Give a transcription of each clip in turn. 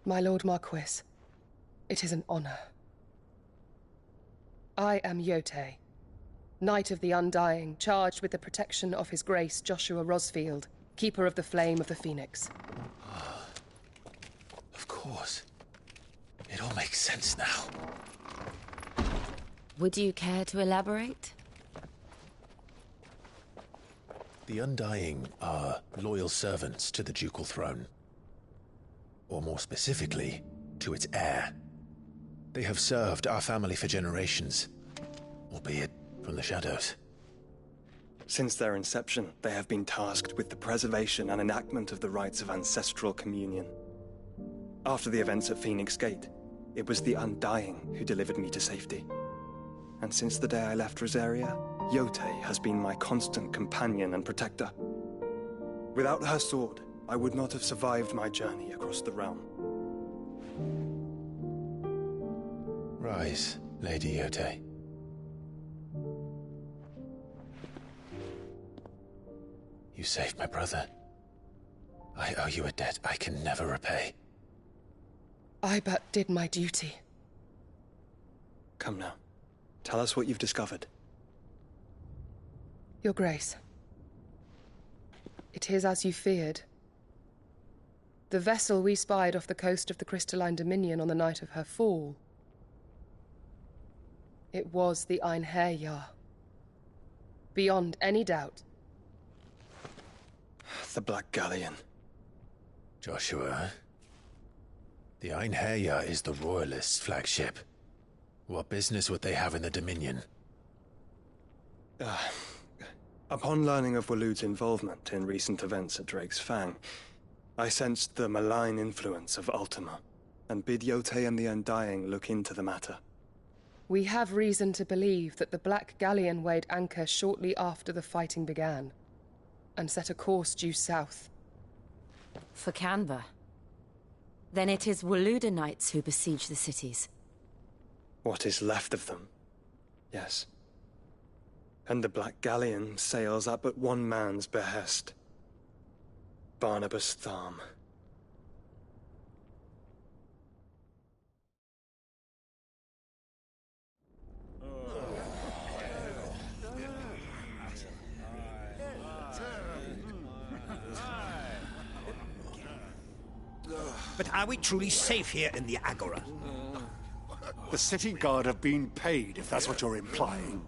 My Lord Marquis, it is an honor. I am Yotei, Knight of the Undying, charged with the protection of His Grace Joshua Rosfield, Keeper of the Flame of the Phoenix. Of course. It all makes sense now. Would you care to elaborate? The Undying are loyal servants to the ducal throne. Or more specifically, to its heir. They have served our family for generations, albeit from the shadows. Since their inception, they have been tasked with the preservation and enactment of the rites of ancestral communion. After the events at Phoenix Gate, it was the Undying who delivered me to safety. And since the day I left Rosaria, Yotei has been my constant companion and protector. Without her sword, I would not have survived my journey across the realm. Rise, Lady Yotei. You saved my brother. I owe you a debt I can never repay. I but did my duty. Come now. Tell us what you've discovered. Your Grace. It is as you feared. The vessel we spied off the coast of the Crystalline Dominion on the night of her fall. It was the Einherjar. Beyond any doubt. The Black Galleon. Joshua, the Einherjar is the Royalists' flagship. What business would they have in the Dominion? Upon learning of Waloed's involvement in recent events at Drake's Fang, I sensed the malign influence of Ultima, and bid Yotei and the Undying look into the matter. We have reason to believe that the Black Galleon weighed anchor shortly after the fighting began, and set a course due south. For Canva. Then it is Waloed Knights who besiege the cities. What is left of them, yes. And the Black Galleon sails at but one man's behest. Barnabas Tharm. But are we truly safe here in the Agora? The city guard have been paid, if that's what you're implying.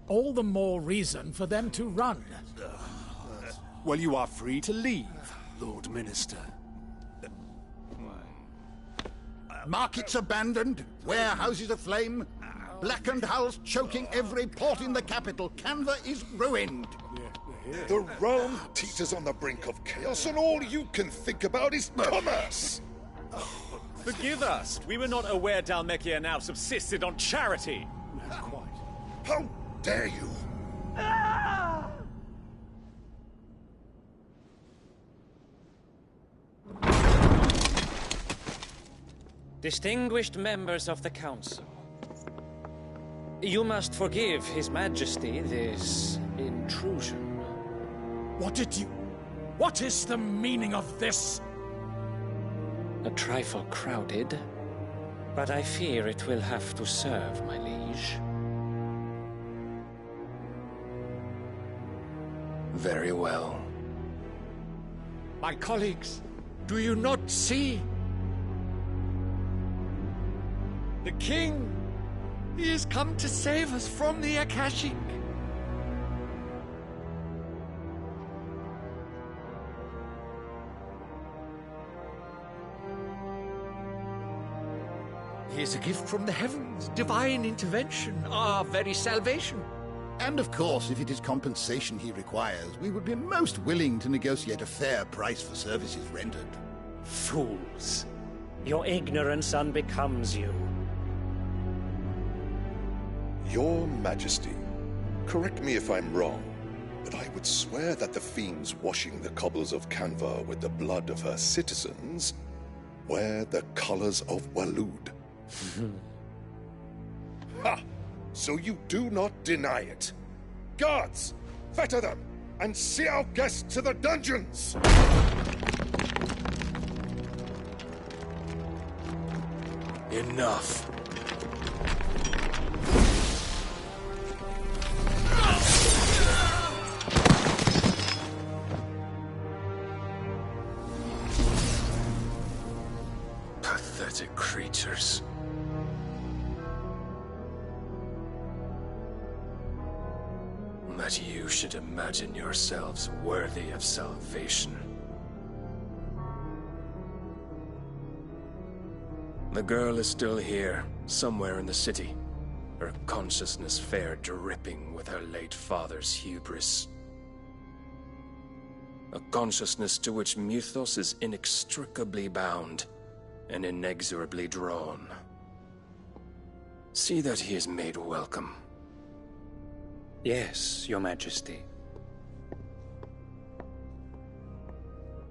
All the more reason for them to run. Well, you are free to leave, Lord Minister. Markets abandoned, warehouses aflame, blackened hulls choking every port in the capital. Canva is ruined. The realm teeters on the brink of chaos, and all you can think about is commerce! Forgive us! We were not aware Dhalmekia now subsisted on charity! Not quite. How dare you! Distinguished members of the Council, you must forgive His Majesty this intrusion. What is the meaning of this? A trifle crowded, but I fear it will have to serve, my liege. Very well. My colleagues, do you not see? The King! He has come to save us from the Akashic! He is a gift from the heavens, divine intervention, our very salvation. And of course, if it is compensation he requires, we would be most willing to negotiate a fair price for services rendered. Fools! Your ignorance unbecomes you. Your Majesty, correct me if I'm wrong, but I would swear that the fiends washing the cobbles of Canva with the blood of her citizens wear the colors of Waloed. Ha! So you do not deny it. Guards, fetter them, and see our guests to the dungeons! Enough. Pathetic creatures. That you should imagine yourselves worthy of salvation. The girl is still here, somewhere in the city. Her consciousness fair dripping with her late father's hubris. A consciousness to which Mythos is inextricably bound and inexorably drawn. See that he is made welcome. Yes, Your Majesty.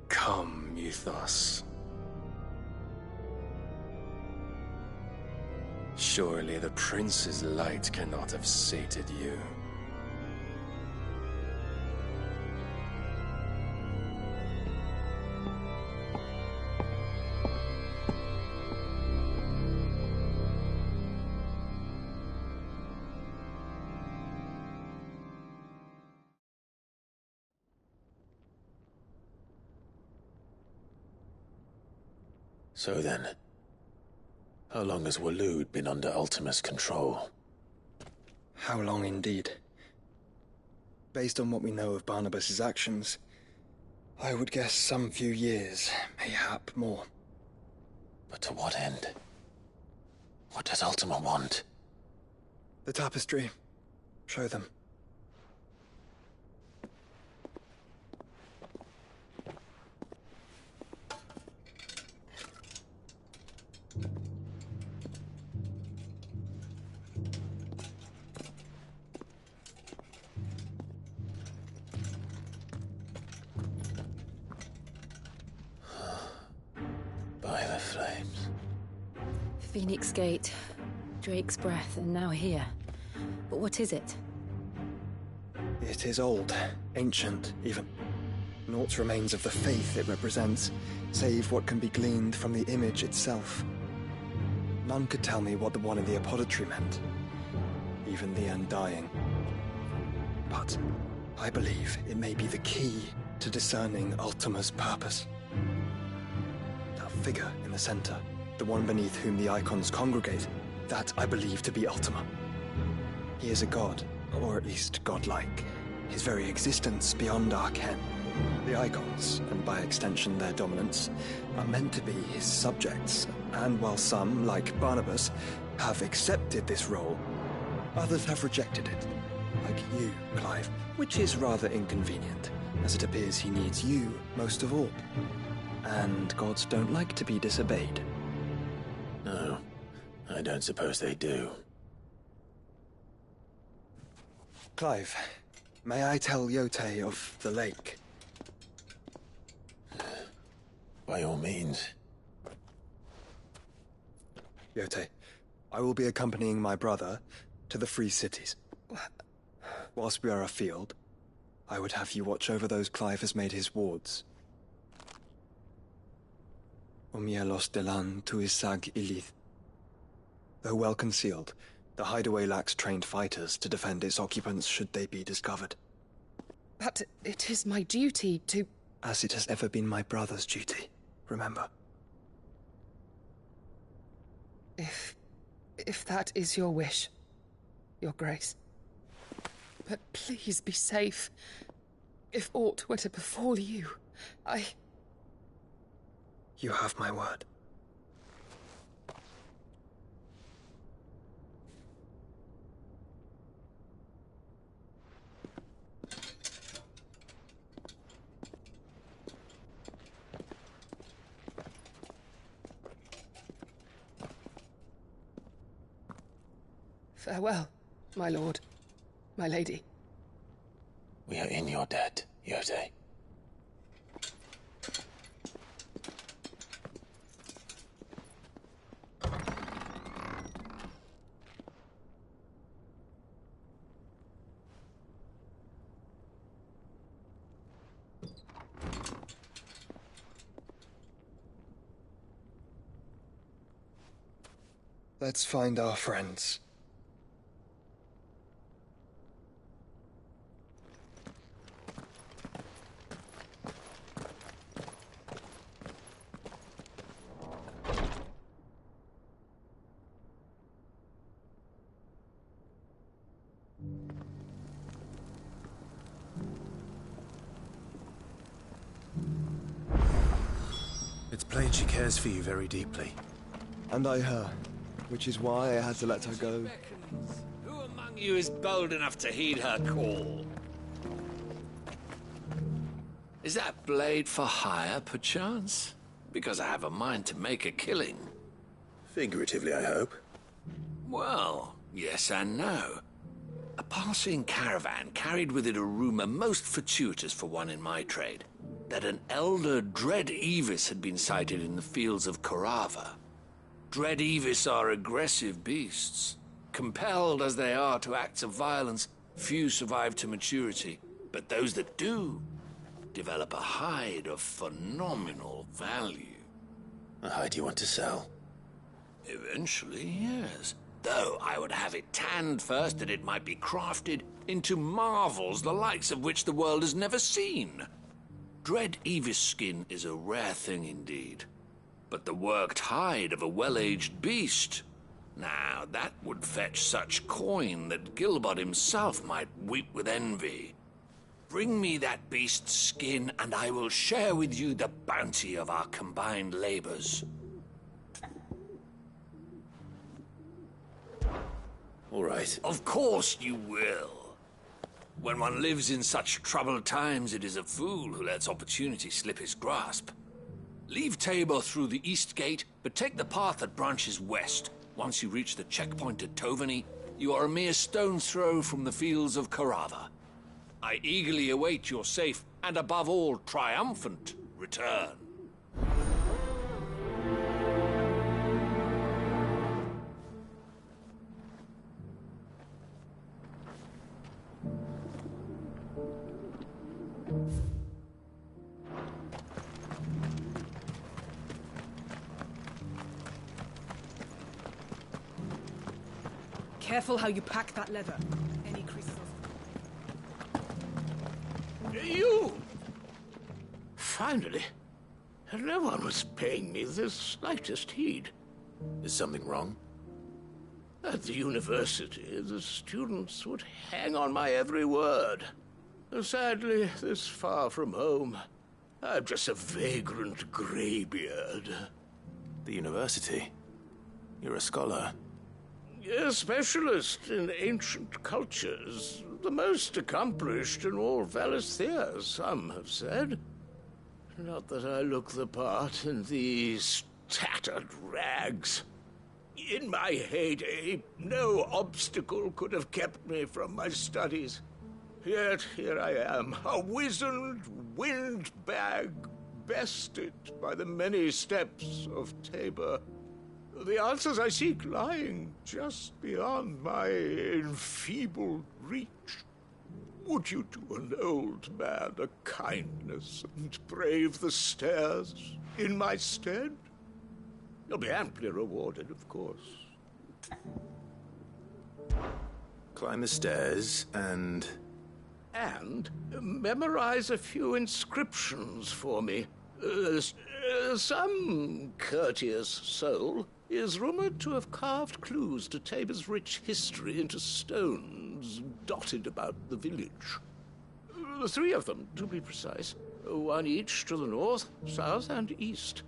Come, Mythos. Surely the prince's light cannot have sated you. So then, how long has Waloed been under Ultima's control? How long indeed? Based on what we know of Barnabas's actions, I would guess some few years, mayhap more. But to what end? What does Ultima want? The tapestry. Show them. By the flames. Phoenix Gate, Drake's Breath, and now here. But what is it? It is old, ancient, even. Naught remains of the faith it represents, save what can be gleaned from the image itself. None could tell me what the one in the apothecary meant, even the Undying. But I believe it may be the key to discerning Ultima's purpose. That figure in the center, the one beneath whom the icons congregate, that I believe to be Ultima. He is a god, or at least godlike, his very existence beyond our ken. The icons, and by extension their dominants, are meant to be his subjects, and while some, like Barnabas, have accepted this role, others have rejected it, like you, Clive, which is rather inconvenient, as it appears he needs you most of all. And gods don't like to be disobeyed. No, I don't suppose they do. Clive, may I tell Yote of the lake? By all means. Yote, I will be accompanying my brother to the Free Cities. Whilst we are afield, I would have you watch over those Clive has made his wards. Omielos delan tuisag ilith. Though well concealed, the hideaway lacks trained fighters to defend its occupants should they be discovered. But it is my duty to... As it has ever been my brother's duty, remember. If that is your wish, Your Grace. But please be safe. If aught were to befall you, You have my word. Farewell, my lord, my lady. We are in your debt, Yote. Let's find our friends. It's plain she cares for you very deeply. And I her, which is why I had to let her go. Who among you is bold enough to heed her call? Is that blade for hire, perchance? Because I have a mind to make a killing. Figuratively, I hope. Well, yes and no. A passing caravan carried with it a rumor most fortuitous for one in my trade, that an elder Dread Evis had been sighted in the fields of Carava. Dread Evis are aggressive beasts. Compelled as they are to acts of violence, few survive to maturity, but those that do develop a hide of phenomenal value. A hide you want to sell? Eventually, yes. Though I would have it tanned first that it might be crafted into marvels the likes of which the world has never seen. Dread Evis skin is a rare thing indeed. But the worked hide of a well-aged beast, now that would fetch such coin that Gilbert himself might weep with envy. Bring me that beast's skin, and I will share with you the bounty of our combined labors. All right. Of course you will. When one lives in such troubled times, it is a fool who lets opportunity slip his grasp. Leave Tabor through the east gate, but take the path that branches west. Once you reach the checkpoint at Tovany, you are a mere stone's throw from the fields of Carava. I eagerly await your safe, and above all, triumphant return. Careful how you pack that leather. Any creases You! Finally. No one was paying me the slightest heed. Is something wrong? At the university, the students would hang on my every word. Sadly, this far from home, I'm just a vagrant greybeard. The university? You're a scholar. A specialist in ancient cultures. The most accomplished in all Valisthea, some have said. Not that I look the part in these tattered rags. In my heyday, no obstacle could have kept me from my studies. Yet here I am, a wizened windbag, bested by the many steps of Tabor. The answers I seek lying just beyond my enfeebled reach. Would you do an old man a kindness and brave the stairs in my stead? You'll be amply rewarded, of course. Climb the stairs and... And memorize a few inscriptions for me. Some courteous soul is rumored to have carved clues to Tabor's rich history into stones dotted about the village. 3 of them, to be precise. 1 each to the north, south, and east.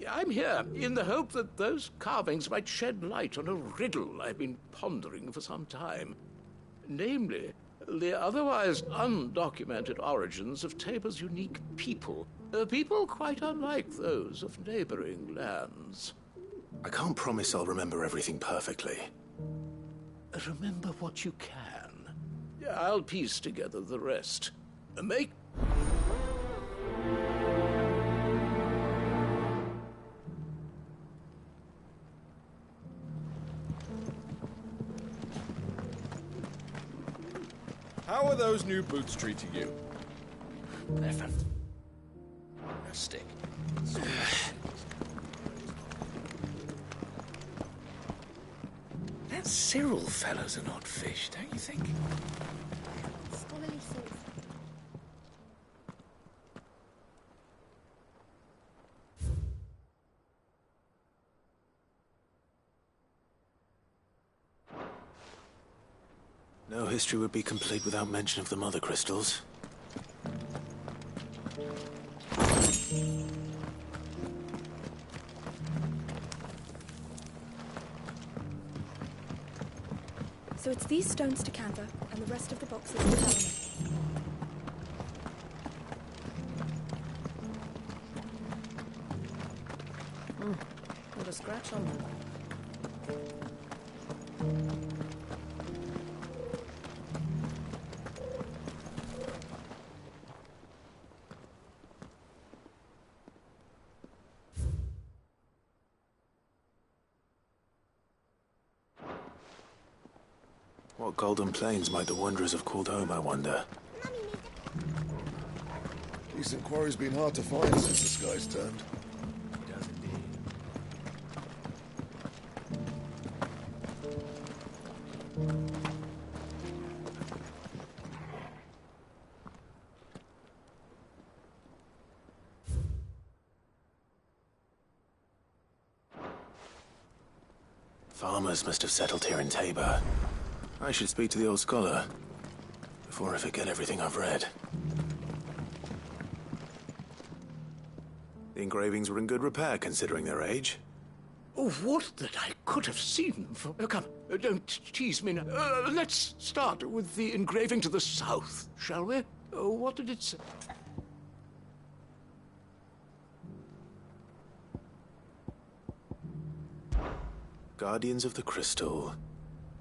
I'm here in the hope that those carvings might shed light on a riddle I've been pondering for some time. Namely, the otherwise undocumented origins of Tabor's unique people. People quite unlike those of neighboring lands. I can't promise I'll remember everything perfectly. Remember what you can. I'll piece together the rest. Make... How are those new boots treating you? They're fantastic. Cyril fellow's an odd fish, don't you think? Scholarly source. No history would be complete without mention of the mother crystals. So it's these stones to Canva, and the rest of the boxes to Helena. Not a scratch on them. What golden plains might the wanderers have called home, I wonder? Decent quarry's been hard to find since the skies turned. Farmers must have settled here in Tabor. I should speak to the old scholar before I forget everything I've read. The engravings were in good repair considering their age. Oh, would that I could have seen them for... come, don't tease me now. Let's start with the engraving to the south, shall we? What did it say? Guardians of the Crystal,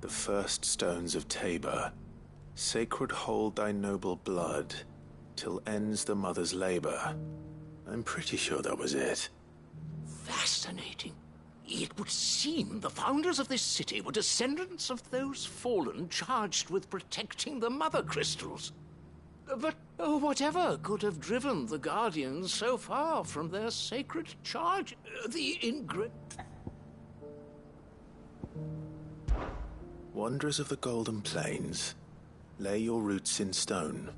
the first stones of Tabor, sacred hold thy noble blood, till ends the mother's labor. I'm pretty sure that was it. Fascinating. It would seem the founders of this city were descendants of those fallen charged with protecting the mother crystals. But whatever could have driven the Guardians so far from their sacred charge? Wanderers of the Golden Plains, lay your roots in stone.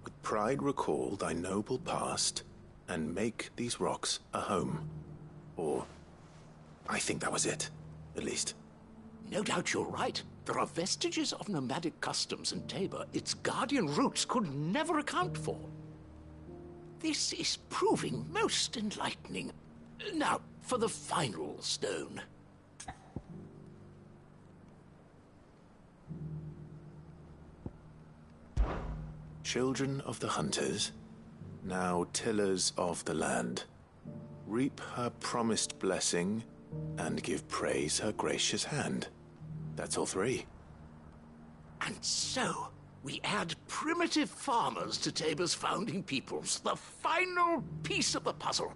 With pride recall thy noble past, and make these rocks a home. Or, I think that was it, at least. No doubt you're right. There are vestiges of nomadic customs in Tabor its guardian roots could never account for. This is proving most enlightening. Now, for the final stone. Children of the hunters, now tillers of the land, reap her promised blessing and give praise her gracious hand. That's all three. And so, we add primitive farmers to Tabor's founding peoples, the final piece of the puzzle.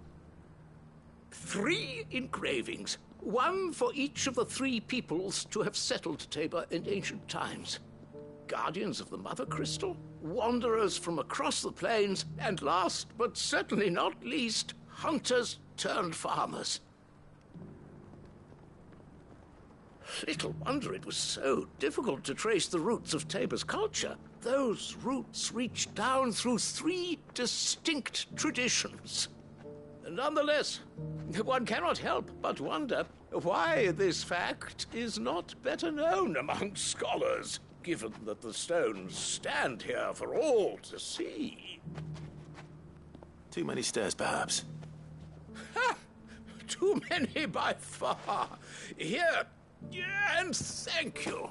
3 engravings, one for each of the 3 peoples to have settled Tabor in ancient times. Guardians of the Mother Crystal, wanderers from across the plains, and last but certainly not least, hunters turned farmers. Little wonder it was so difficult to trace the roots of Tabor's culture. Those roots reach down through 3 distinct traditions. Nonetheless, one cannot help but wonder why this fact is not better known among scholars, given that the stones stand here for all to see. Too many stairs, perhaps. Ha! Too many by far. Here, and thank you.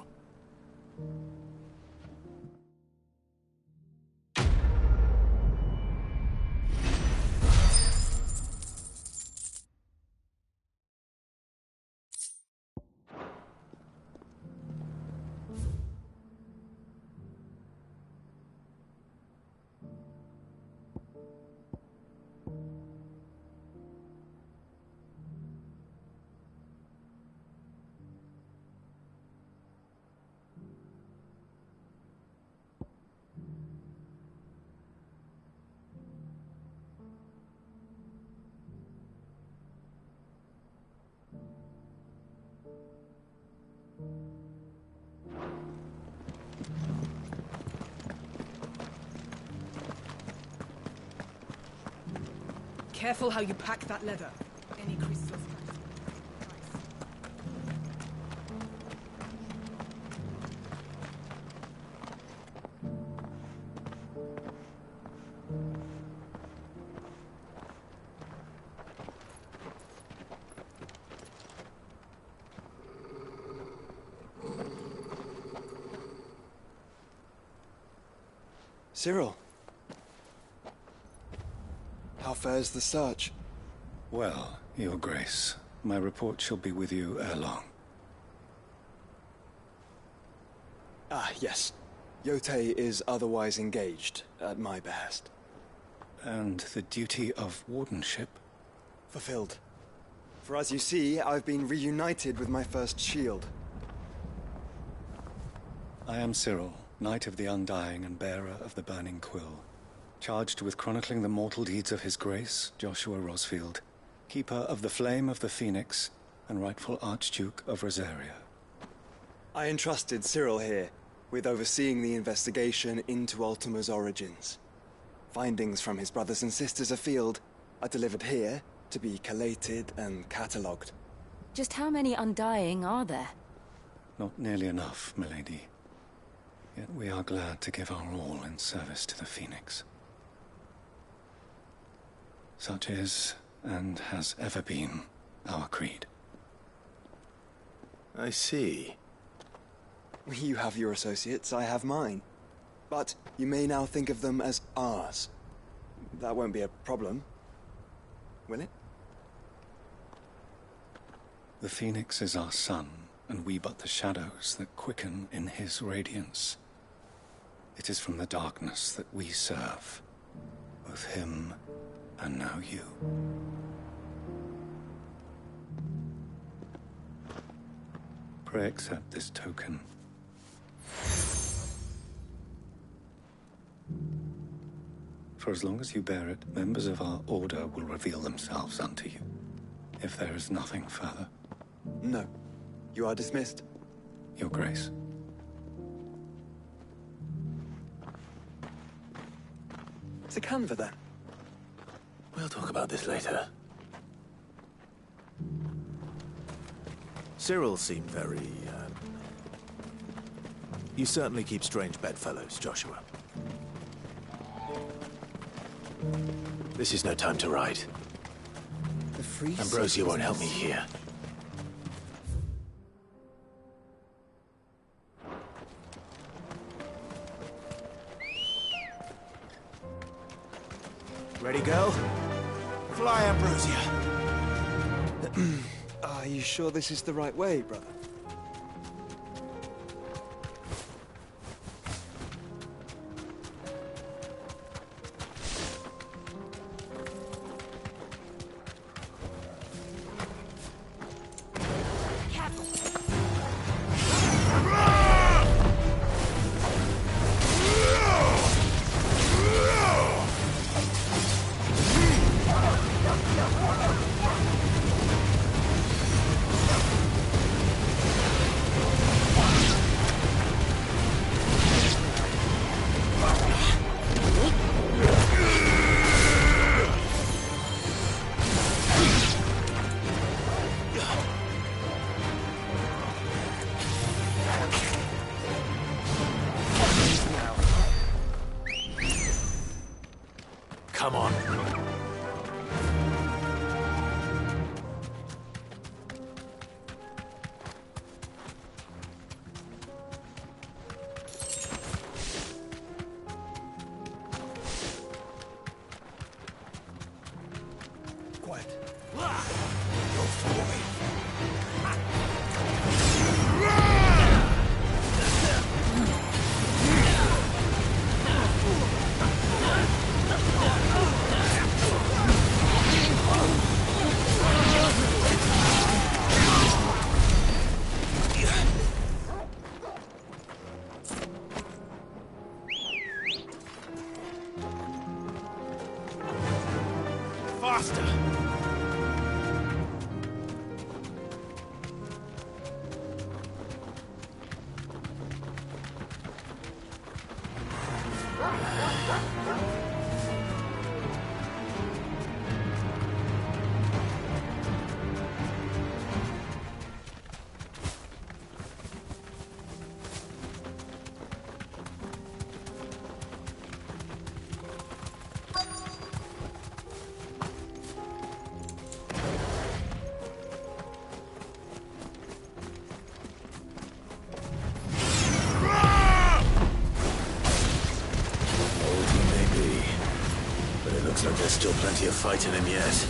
Careful how you pack that leather. Any creases or scratches. Cyril. How fares the search? Well, Your Grace, my report shall be with you ere long. Ah, yes. Yotei is otherwise engaged, at my behest. And the duty of wardenship? Fulfilled. For as you see, I've been reunited with my first shield. I am Cyril, Knight of the Undying and bearer of the Burning Quill, charged with chronicling the mortal deeds of His Grace, Joshua Rosfield, Keeper of the Flame of the Phoenix, and rightful Archduke of Rosaria. I entrusted Cyril here with overseeing the investigation into Ultima's origins. Findings from his brothers and sisters afield are delivered here to be collated and catalogued. Just how many Undying are there? Not nearly enough, milady. Yet we are glad to give our all in service to the Phoenix. Such is, and has ever been, our creed. I see. You have your associates, I have mine. But you may now think of them as ours. That won't be a problem, will it? The Phoenix is our sun, and we but the shadows that quicken in his radiance. It is from the darkness that we serve, both him and now you. Pray accept this token. For as long as you bear it, members of our order will reveal themselves unto you, if there is nothing further. No. You are dismissed. Your Grace. To Canva, then. We'll talk about this later. Cyril seemed very, You certainly keep strange bedfellows, Joshua. This is no time to ride. The free Ambrosia won't help me here. Ready, girl? Fly, Ambrosia. Are you sure this is the right way, brother? Come on. Quiet. Go for me. Faster! Looks like there's still plenty of fight in him yet.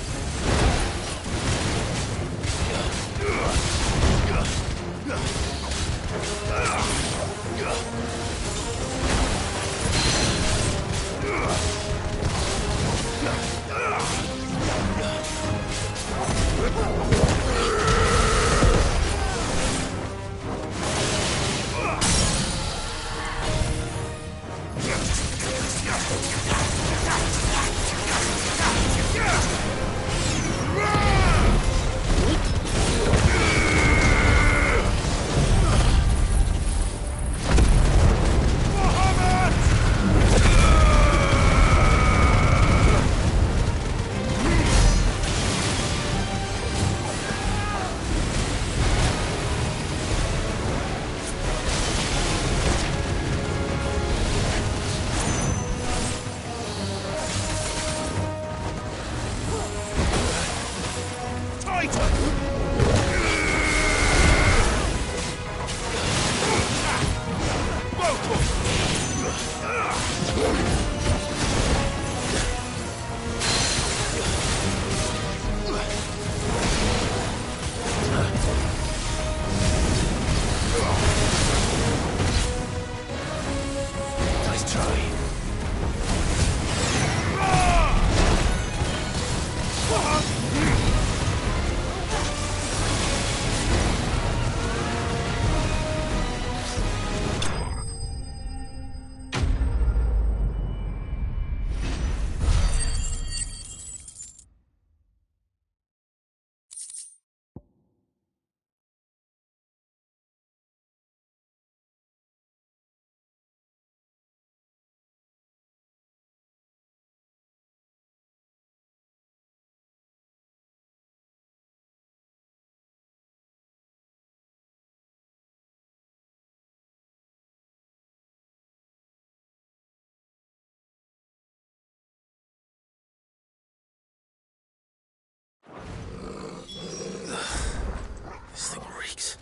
This thing reeks.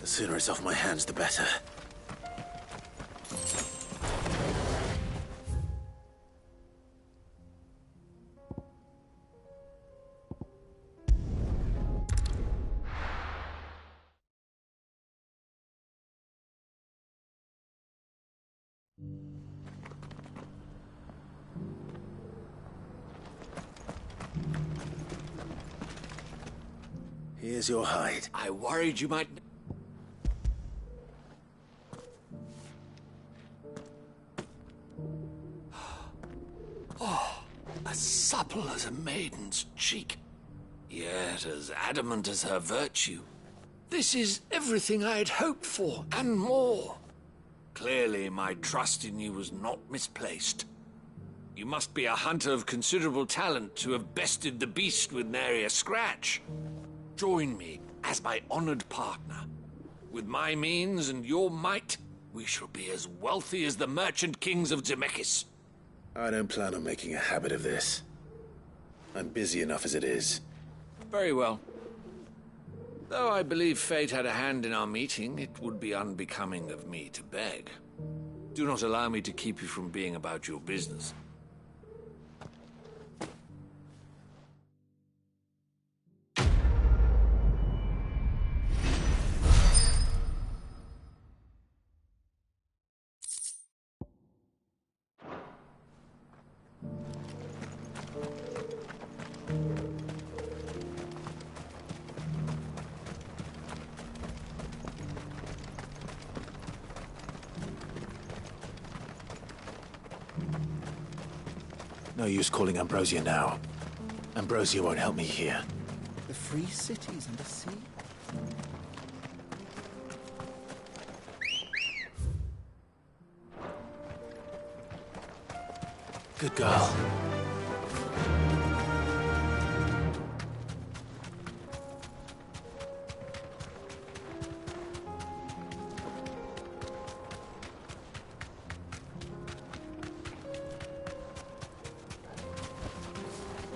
The sooner it's off my hands, the better. Here's your hide. I worried you might... Oh, as supple as a maiden's cheek, yet as adamant as her virtue. This is everything I had hoped for, and more. Clearly, my trust in you was not misplaced. You must be a hunter of considerable talent to have bested the beast with nary a scratch. Join me as my honored partner. With my means and your might, we shall be as wealthy as the merchant kings of Zemeckis. I don't plan on making a habit of this. I'm busy enough as it is. Very well. Though I believe fate had a hand in our meeting, it would be unbecoming of me to beg. Do not allow me to keep you from being about your business. No use calling Ambrosia now. Ambrosia won't help me here. The free cities and the sea? Good girl.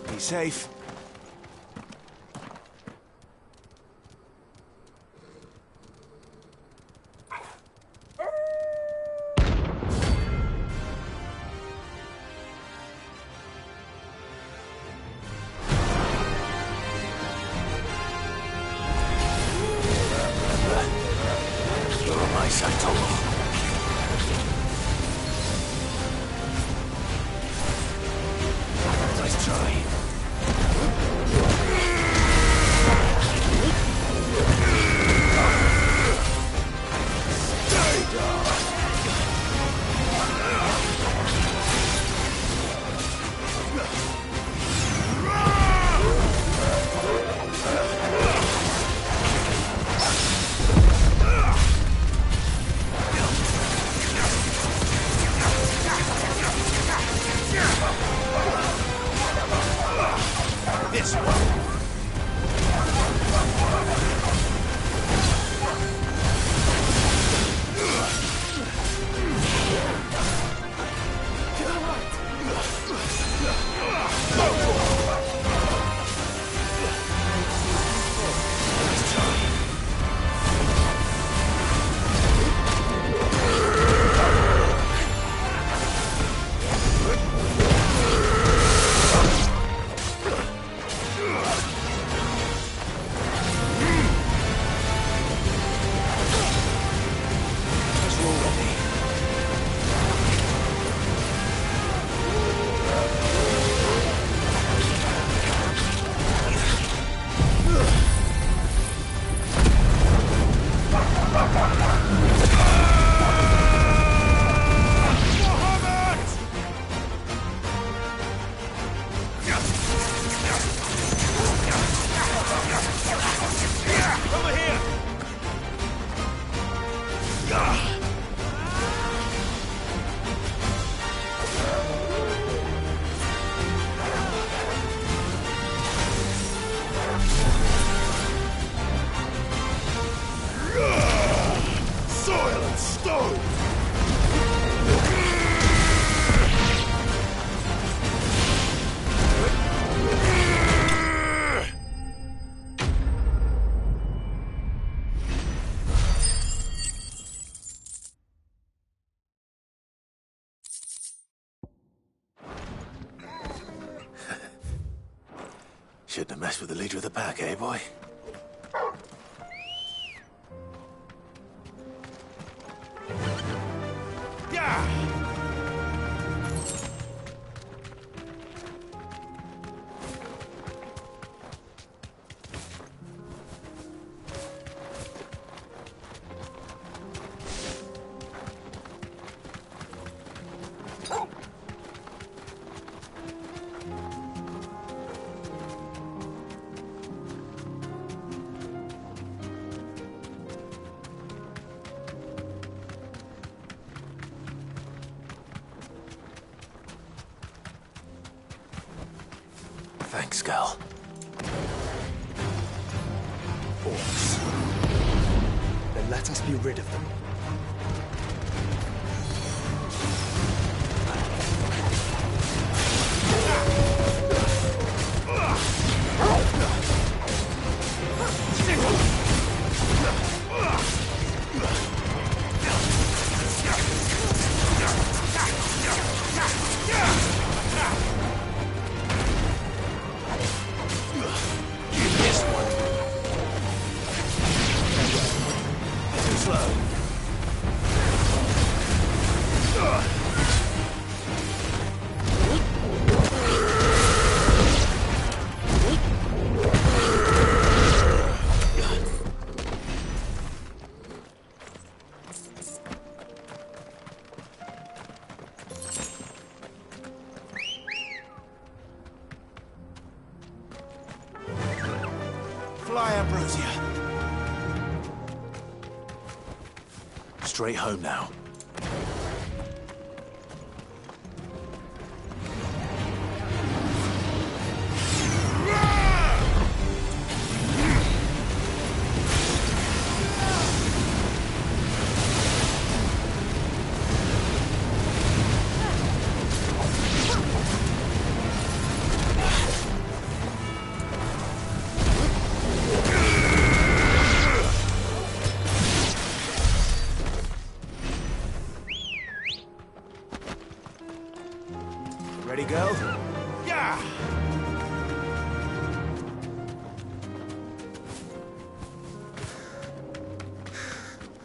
Be safe. Shouldn't have messed with the leader of the pack, eh, boy? Thanks, girl. Orcs. Then let us be rid of them. Fly, Ambrosia. Straight home now. Ready, girl? Yeah!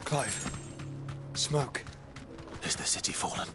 Clive. Smoke. Is the city fallen?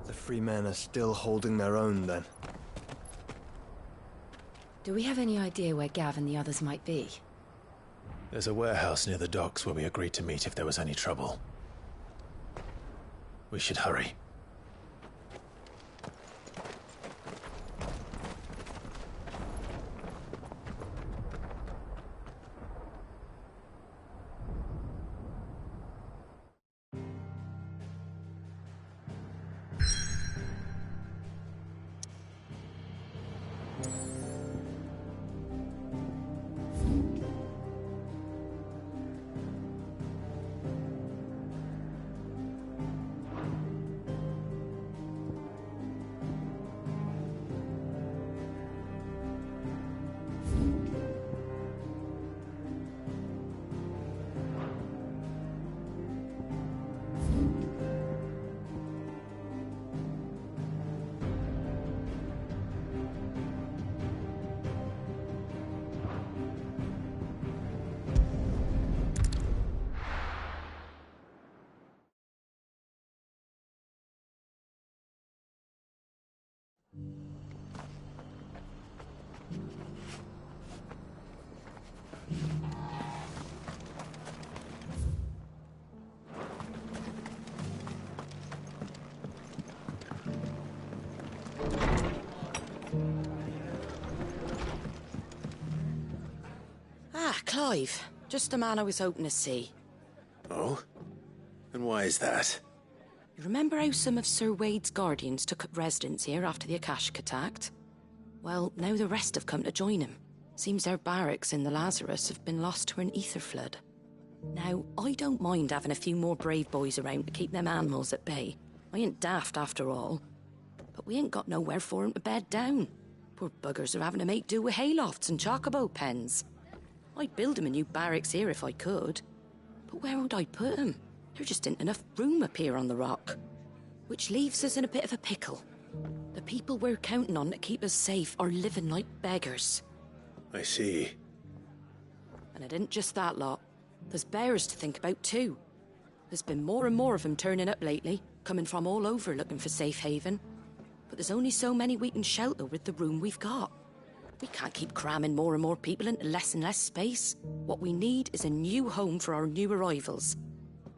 The free men are still holding their own, then. Do we have any idea where Gav and the others might be? There's a warehouse near the docks where we agreed to meet if there was any trouble. We should hurry. Clive. Just the man I was hoping to see. Oh? And why is that? You remember how some of Sir Wade's guardians took up residence here after the Akashic attacked? Well, now the rest have come to join him. Seems their barracks in the Lazarus have been lost to an ether flood. Now, I don't mind having a few more brave boys around to keep them animals at bay. I ain't daft after all. But we ain't got nowhere for 'em to bed down. Poor buggers are having to make do with haylofts and chocobo pens. I'd build 'em a new barracks here if I could. But where would I put 'em? There just ain't enough room up here on the rock. Which leaves us in a bit of a pickle. The people we're counting on to keep us safe are living like beggars. I see. And it isn't just that lot. There's bears to think about too. There's been more and more of them turning up lately, coming from all over looking for safe haven. But there's only so many we can shelter with the room we've got. We can't keep cramming more and more people into less and less space. What we need is a new home for our new arrivals.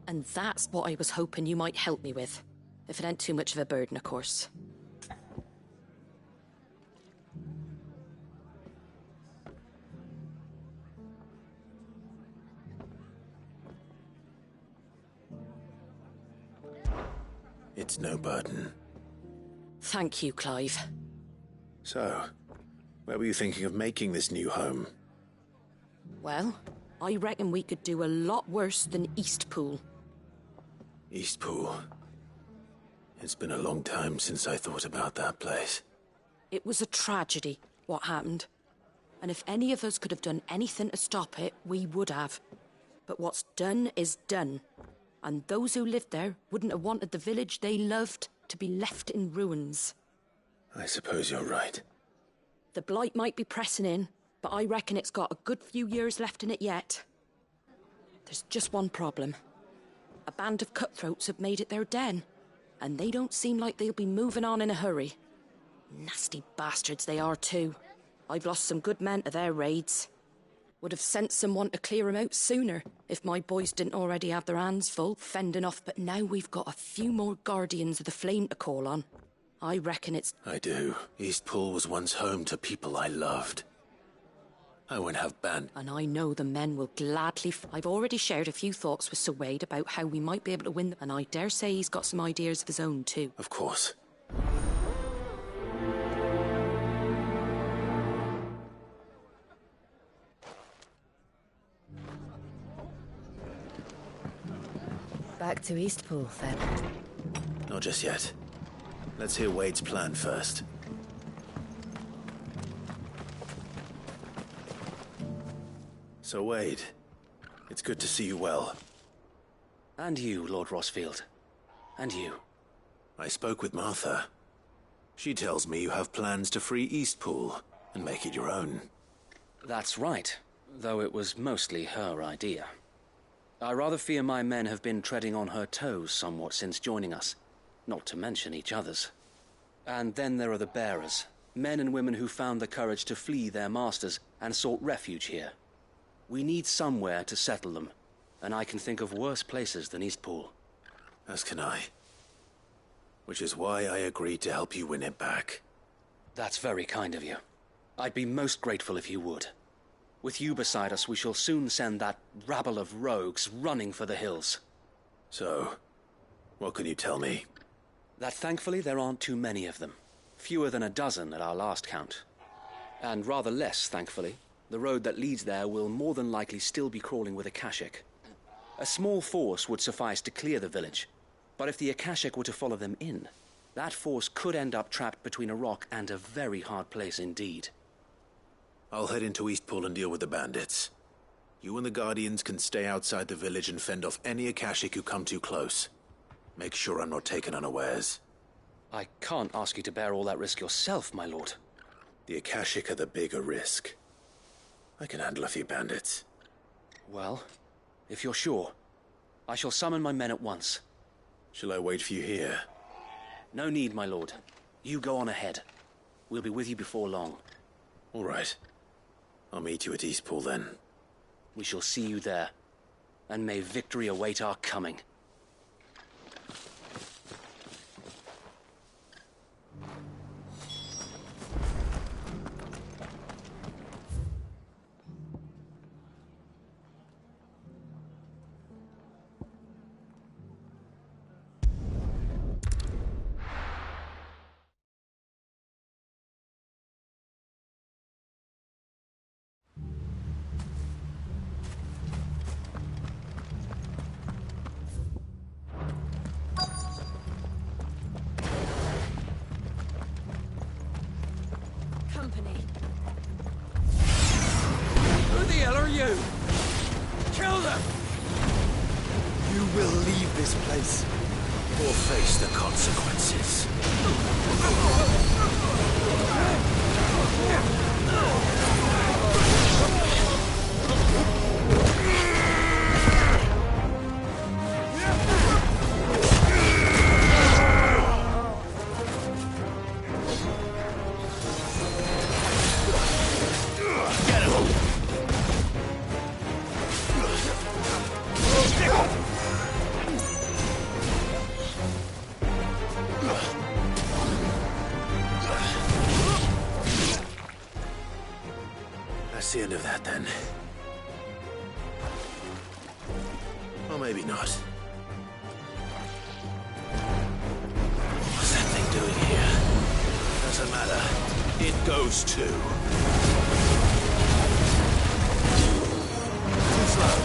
And that's what I was hoping you might help me with. If it ain't too much of a burden, of course. It's no burden. Thank you, Clive. So, where were you thinking of making this new home? Well, I reckon we could do a lot worse than Eastpool. Eastpool. It's been a long time since I thought about that place. It was a tragedy, what happened. And if any of us could have done anything to stop it, we would have. But what's done is done. And those who lived there wouldn't have wanted the village they loved to be left in ruins. I suppose you're right. The blight might be pressing in, but I reckon it's got a good few years left in it yet. There's just one problem. A band of cutthroats have made it their den, and they don't seem like they'll be moving on in a hurry. Nasty bastards they are too. I've lost some good men to their raids. Would have sent someone to clear 'em out sooner, if my boys didn't already have their hands full fending off, but now we've got a few more guardians of the flame to call on. I reckon it's... I do. Eastpool was once home to people I loved. I won't have band... And I know the men will gladly... I've already shared a few thoughts with Sir Wade about how we might be able to win them, and I dare say he's got some ideas of his own too. Of course. Back to Eastpool, then. Not just yet. Let's hear Wade's plan first. So, Wade, it's good to see you well. And you, Lord Rosfield. And you. I spoke with Martha. She tells me you have plans to free Eastpool and make it your own. That's right, though it was mostly her idea. I rather fear my men have been treading on her toes somewhat since joining us, not to mention each other's. And then there are the bearers, men and women who found the courage to flee their masters and sought refuge here. We need somewhere to settle them, and I can think of worse places than Eastpool. As can I. Which is why I agreed to help you win it back. That's very kind of you. I'd be most grateful if you would. With you beside us, we shall soon send that rabble of rogues running for the hills. So, what can you tell me? That thankfully there aren't too many of them. Fewer than a dozen at our last count. And rather less, thankfully. The road that leads there will more than likely still be crawling with Akashic. A small force would suffice to clear the village, but if the Akashic were to follow them in, that force could end up trapped between a rock and a very hard place indeed. I'll head into Eastpool and deal with the bandits. You and the Guardians can stay outside the village and fend off any Akashic who come too close. Make sure I'm not taken unawares. I can't ask you to bear all that risk yourself, my lord. The Akashic are the bigger risk. I can handle a few bandits. Well, if you're sure, I shall summon my men at once. Shall I wait for you here? No need, my lord. You go on ahead. We'll be with you before long. All right. I'll meet you at Eastpool then. We shall see you there. And may victory await our coming. will leave this place. Or face the consequences. That's the end of that, then. Or maybe not. What's that thing doing here? Doesn't matter. It goes too. Too slow.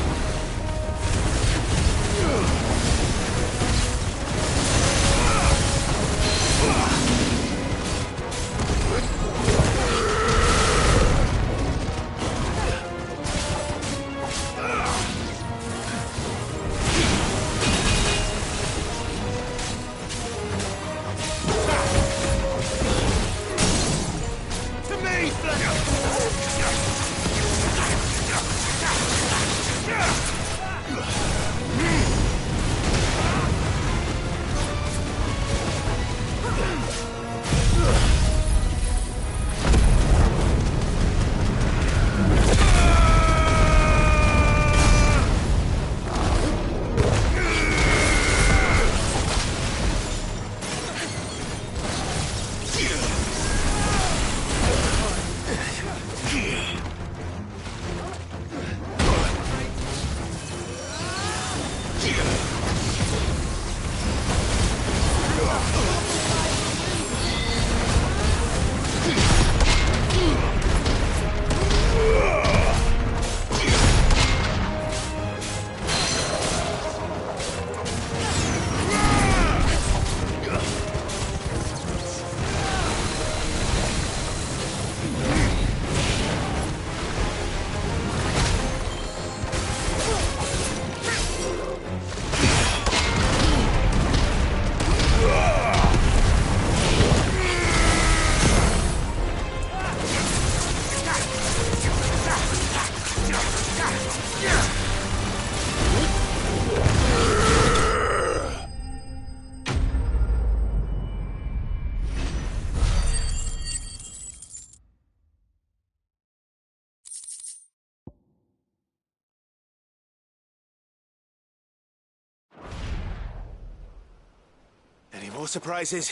Any more surprises?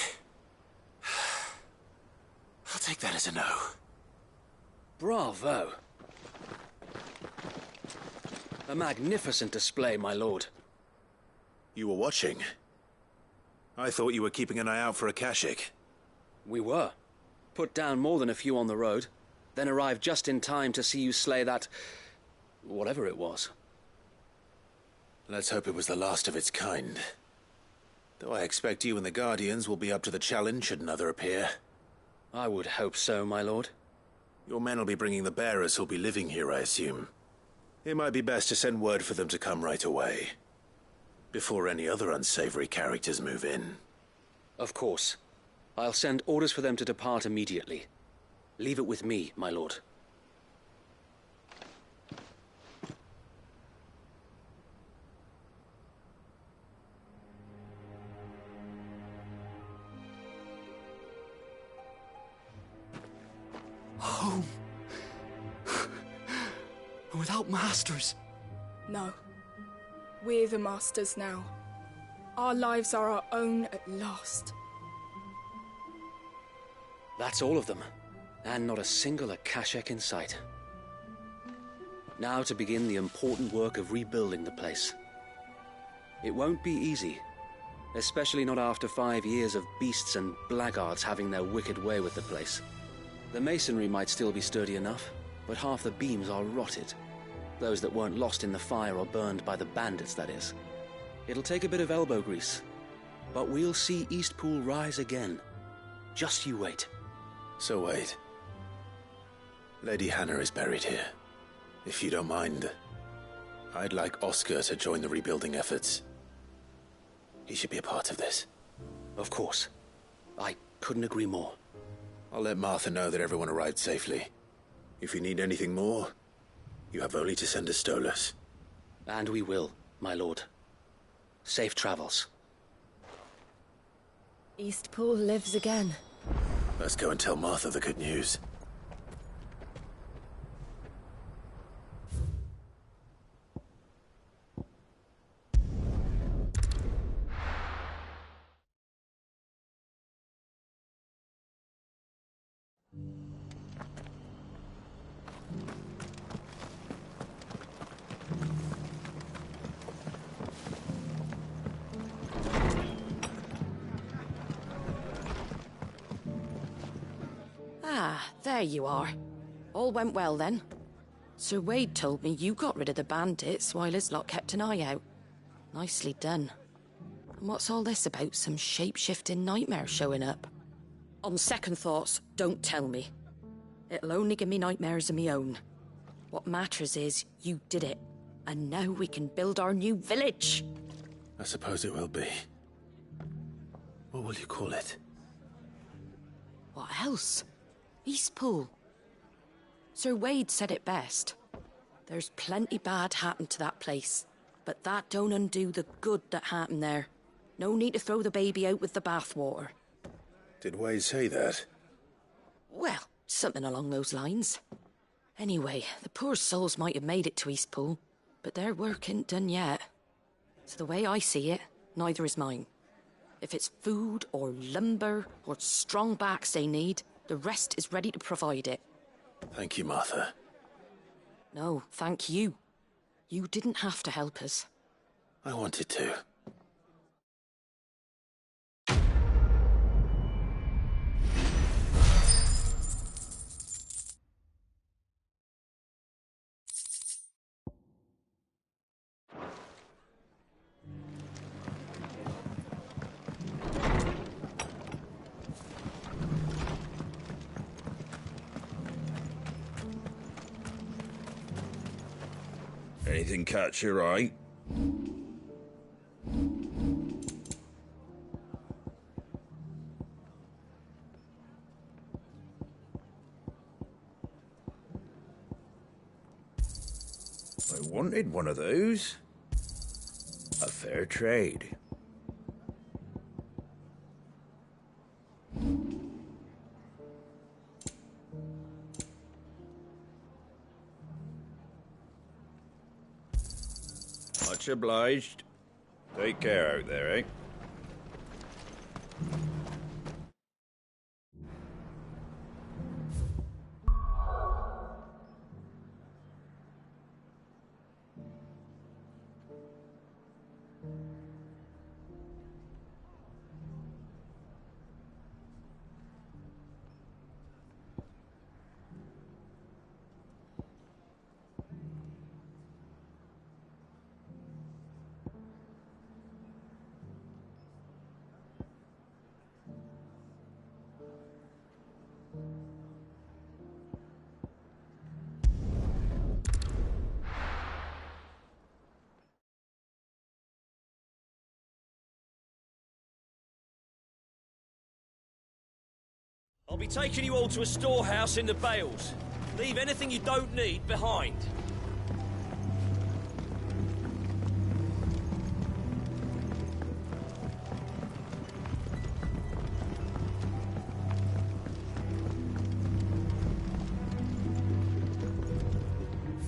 I'll take that as a no. Bravo. A magnificent display, my lord. You were watching? I thought you were keeping an eye out for a Kashik. We were. Put down more than a few on the road, then arrived just in time to see you slay that... whatever it was. Let's hope it was the last of its kind. Though I expect you and the Guardians will be up to the challenge should another appear. I would hope so, my lord. Your men will be bringing the bearers who'll be living here, I assume. It might be best to send word for them to come right away, before any other unsavory characters move in. Of course. I'll send orders for them to depart immediately. Leave it with me, my lord. Home. Without masters. No. We're the masters now. Our lives are our own at last. That's all of them. And not a single Akashek in sight. Now to begin the important work of rebuilding the place. It won't be easy. Especially not after 5 years of beasts and blackguards having their wicked way with the place. The masonry might still be sturdy enough, but half the beams are rotted. Those that weren't lost in the fire or burned by the bandits, that is. It'll take a bit of elbow grease, but we'll see Eastpool rise again. Just you wait. So wait. Lady Hannah is buried here. If you don't mind, I'd like Oscar to join the rebuilding efforts. He should be a part of this. Of course. I couldn't agree more. I'll let Martha know that everyone arrived safely. If you need anything more, you have only to send a Stolas. And we will, my lord. Safe travels. Eastpool lives again. Let's go and tell Martha the good news. Ah, there you are. All went well then. Sir Wade told me you got rid of the bandits while his lot kept an eye out. Nicely done. And what's all this about some shape-shifting nightmare showing up? On second thoughts, don't tell me. It'll only give me nightmares of me own. What matters is you did it, and now we can build our new village. I suppose it will be. What will you call it? What else? Eastpool. Sir Wade said it best. There's plenty bad happened to that place, but that don't undo the good that happened there. No need to throw the baby out with the bathwater. Did Wade say that? Well, something along those lines. Anyway, the poor souls might have made it to Eastpool, but their work ain't done yet. So the way I see it, neither is mine. If it's food or lumber or strong backs they need, the rest is ready to provide it. Thank you, Martha. No, thank you. You didn't have to help us. I wanted to. Anything catch your eye? I wanted one of those. A fair trade. Much obliged. Take care out there, eh? I'll be taking you all to a storehouse in the Bales. Leave anything you don't need behind.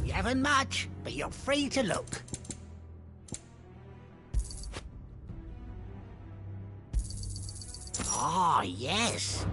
You haven't much, but you're free to look. Ah, yes.